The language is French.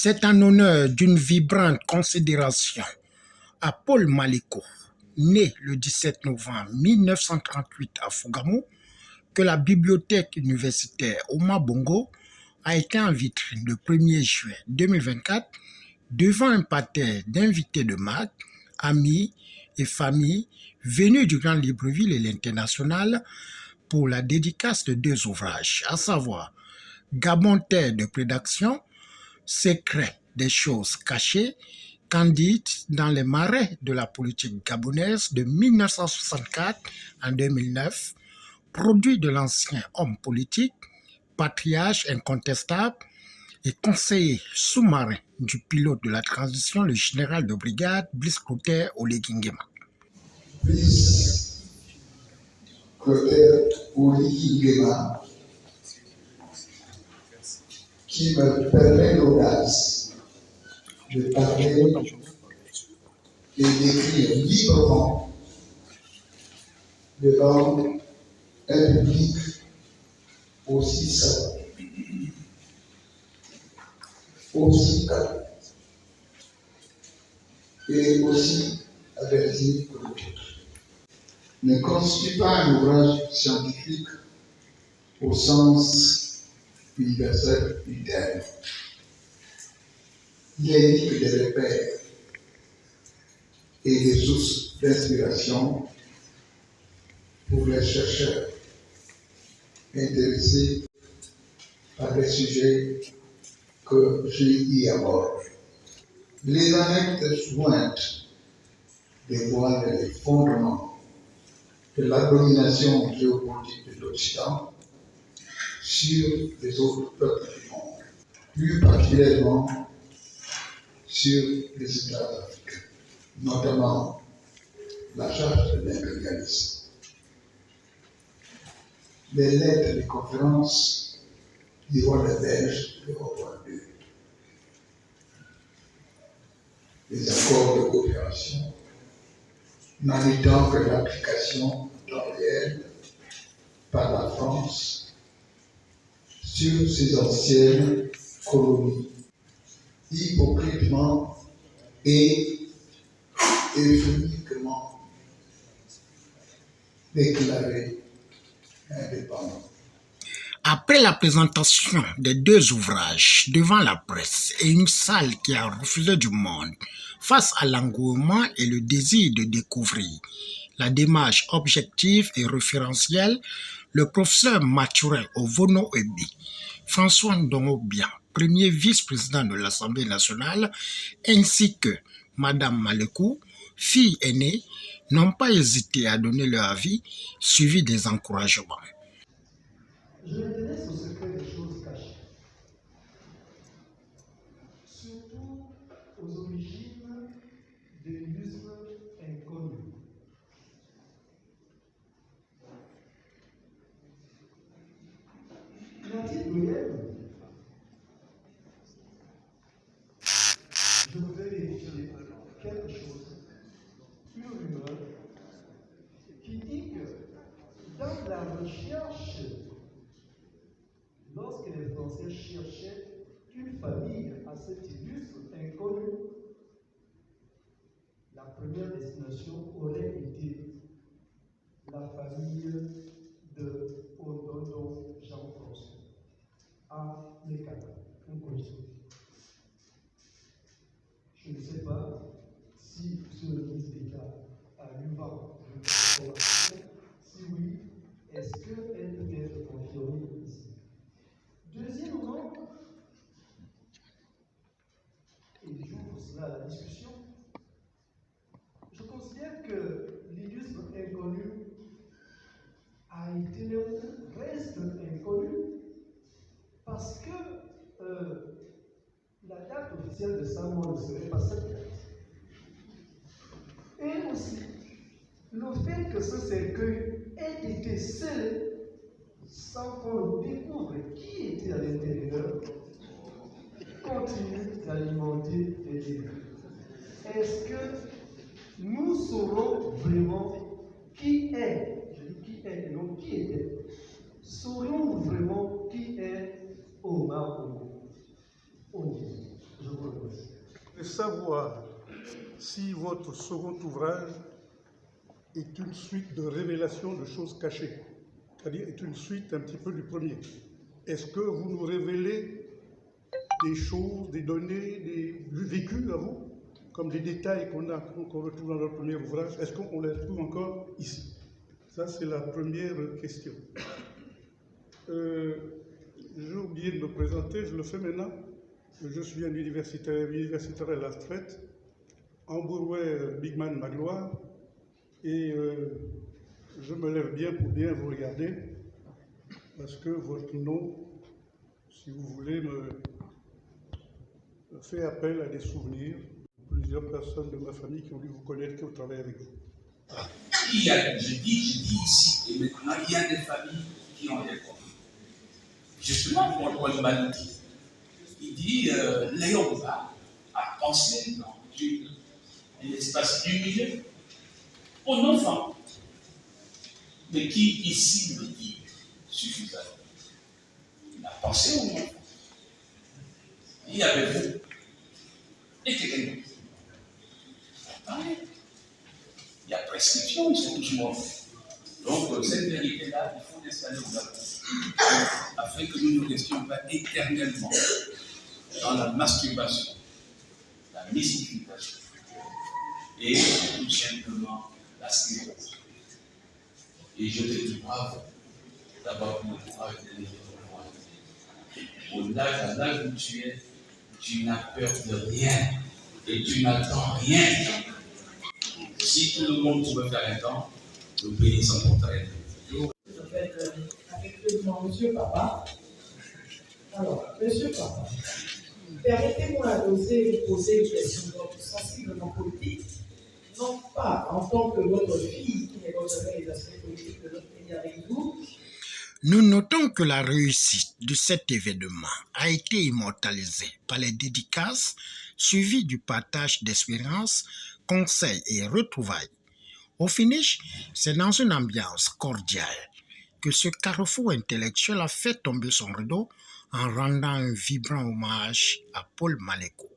C'est en honneur d'une vibrante considération à Paul Maléco, né le 17 novembre 1938 à Fougamou, que la bibliothèque universitaire Omar Bongo a été en vitrine le 1er juin 2024 devant un parterre d'invités de marque, amis et familles venus du Grand Libreville et l'International pour la dédicace de 2 ouvrages, à savoir Gabon terre de prédation, secret des choses cachées, Candide dans les marais de la politique gabonaise de 1964 à 2009, produit de l'ancien homme politique, patriarche incontestable et conseiller sous-marin du pilote de la transition, le général de brigade Brice Clotaire Oligui-Nguema. Brice Clotaire Oligui-Nguema, qui me permet l'audace de parler et d'écrire librement devant un public aussi savant, aussi calme et aussi averti que l'autre, ne constitue pas un ouvrage scientifique au sens universel du terme. Il indique des repères et des sources d'inspiration pour les chercheurs intéressés par les sujets que je y aborde. Les anecdotes jointes dévoilent les fondements de la domination géopolitique de l'Occident sur les autres peuples du monde, plus particulièrement sur les États africains, notamment la charte de l'impérialisme. Les lettres de conférence d'Yvonne Le Belge de Robert II, les accords de coopération, n'en étant que l'application en temps réel par la France sur ses anciennes colonies, hypocritement et euphoniquement déclarées indépendantes. Après la présentation des 2 ouvrages devant la presse et une salle qui a refusé du monde, face à l'engouement et le désir de découvrir la démarche objective et référentielle, le professeur Mathurin Ovono Ebi, François Ndongo-Bian, premier vice-président de l'Assemblée nationale, ainsi que Madame Maléco, fille aînée, n'ont pas hésité à donner leur avis, suivi des encouragements. Je m'intéresse au secret des choses cachées, surtout aux origines de l'illustre inconnu. Mathilde Goyenne, je voudrais vérifier quelque chose, une rumeur qui dit que dans la recherche, lorsque les Français cherchaient une famille à cet illustre inconnu, la première destination aurait été la famille de Ododo Jean-François à Lekana, un consul. Je ne sais pas si M. le ministre d'État a eu vent de l'information. Si oui, est-ce qu'elle peut être confirmée ici? Deuxièmement, et j'ouvre cela à la discussion, je considère que l'illustre inconnu a été, reste inconnu, parce que la date officielle de sa mort ne serait pas cette date. Et aussi, le fait que ce cercueil ait été scellé sans qu'on découvre qui était à l'intérieur continue d'alimenter les débats. Est-ce que nous saurons vraiment qui est, je dis qui est et non qui était, saurons-nous vraiment qui est Omar Bongo au Niger? Je vous remercie. De savoir si votre second ouvrage est une suite de révélations de choses cachées, c'est-à-dire est une suite un petit peu du premier. Est-ce que vous nous révélez des choses, des données, du vécu à vous, comme des détails qu'on retrouve dans notre premier ouvrage? Est-ce qu'on les trouve encore ici? Ça, c'est la première question. J'ai oublié de me présenter, je le fais maintenant. Je suis un universitaire à la retraite, Ambourouais Bigman Magloire, et je me lève bien pour bien vous regarder, parce que votre nom, si vous voulez, me fait appel à des souvenirs de plusieurs personnes de ma famille qui ont dû vous connaître, qui ont travaillé avec vous. Je dis ici, et maintenant, il y a des familles qui ont des problèmes. Justement, pour l'humanité. Il dit, Léon a pensé dans un espace du milieu aux enfants, mais qui ici me dit suffisamment. Il a pensé aux enfants. Il y avait vous et quelqu'un d'autre. Il y a prescription, ils sont tous morts. Donc, cette vérité-là, il faut l'installer au Gabon, afin que nous ne restions pas éternellement dans la masturbation, la mystification et tout simplement la sclérose. Et je te dis bravo d'avoir pour le courage de l'être. Au-delà de l'âge où tu es, tu n'as peur de rien et tu n'attends rien. Si tout le monde pouvait faire un temps, le pays s'en porterait. En fait, affectueusement, Monsieur Papa. Alors, Monsieur Papa, permettez-moi d'oser vous poser une question sensiblement politique, non pas en tant que votre fille qui évoquerait les aspects politiques de notre pays avec vous. Nous notons que la réussite de cet événement a été immortalisée par les dédicaces suivies du partage d'espérances, conseils et retrouvailles. Au finish, c'est dans une ambiance cordiale que ce carrefour intellectuel a fait tomber son rideau en rendant un vibrant hommage à Paul Malécot.